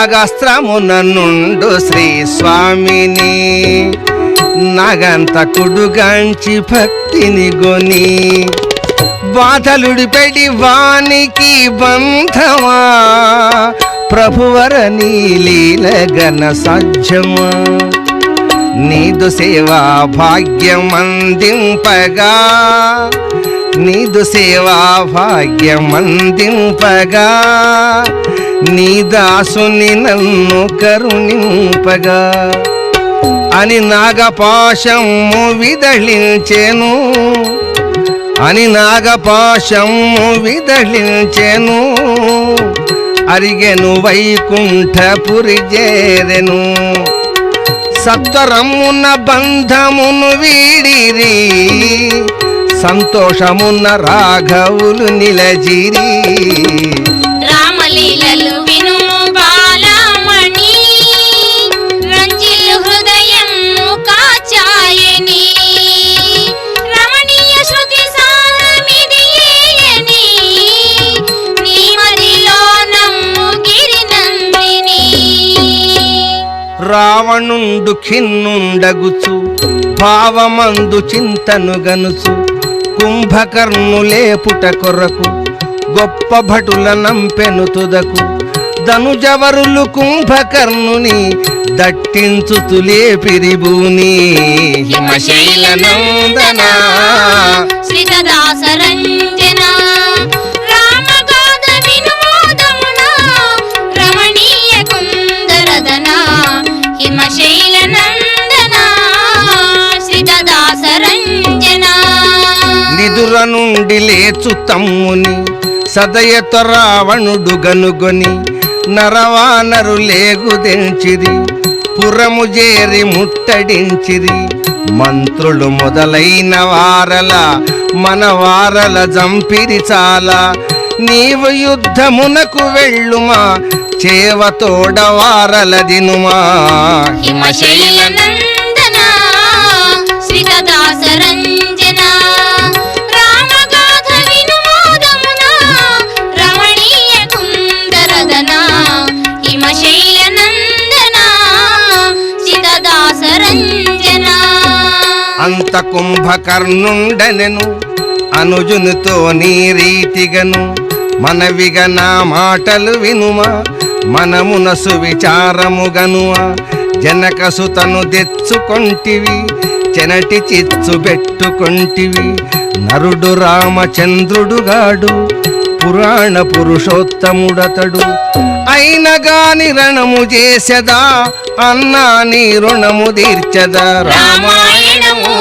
నాగాస్త్రమున నుండు శ్రీ స్వామిని నాగంతకుడుగాంచి భక్తిని గొని బాధలుడిపెడి వానికి బంధమా ప్రభువర నీ లీలగన సాధ్యమా నీదు సేవా భాగ్యమందింపగా నీదు సేవా భాగ్యమందింపగా నీ దాసుని నన్ను కరుణింపగా అని నాగపాశము విదళించెను అని నాగపాశము విదళించెను అరిగెను వైకుంఠపురి చేరెను సత్వరమున బంధమును వీడిరి సంతోషమున్న రాఘవులు నిలజిరి రామలీలలు వినుము బాలమణి రంజిల్లు హృదయము కాచాయని రమణీయ శృతి సారమిదియేయని నీ మదిలో నమ్ము గిరినందిని రావణుండు ఖిన్నుండగుచు భావమందు చింతను గనుచు కుంభకర్ణులేపుట కొరకు గొప్ప భటుల నంపెను తుదకు ధనుజవరులు కుంభకర్ణుని దట్టించుతులే పిరిబూని హిమశైల నందన శ్రీదాస రంజన రామగాథ వినోదమున రమణీయ కుందరదన హిమశైల నందన శ్రీదాస రంజన నిదుర నుండి లేచు తమ్ముని సదయత రావణుడు గనుగొని నరవానరులేగుదెంచిరి పురము చేరి ముట్టడించిరి మంత్రులు మొదలైన వారల మన వారల జంపిరి చాలా నీవు యుద్ధమునకు వెళ్ళుమా చేవతోడ వారల దినుమా హిమశైల నందన శ్రీదాస రంజన రామగాథ వినోదమున రమణీయ కుందరదన హిమశైల నందన శ్రీదాస రంజన అంత కుంభకర్ణుండనెను అనుజునితో నీ రీతిగను మనవిగ నా మాటలు వినుమా మనమున సువిచారముగనుమా జనకసుతను తెచ్చుకొంటివి చెనటి చిచ్చు పెట్టుకొంటివి నరుడు రామచంద్రుడుగాడు పురాణ పురుషోత్తముడతడు అయినగాని రణము చేసెదా అన్నా నీ రుణము తీర్చదా రామాయణము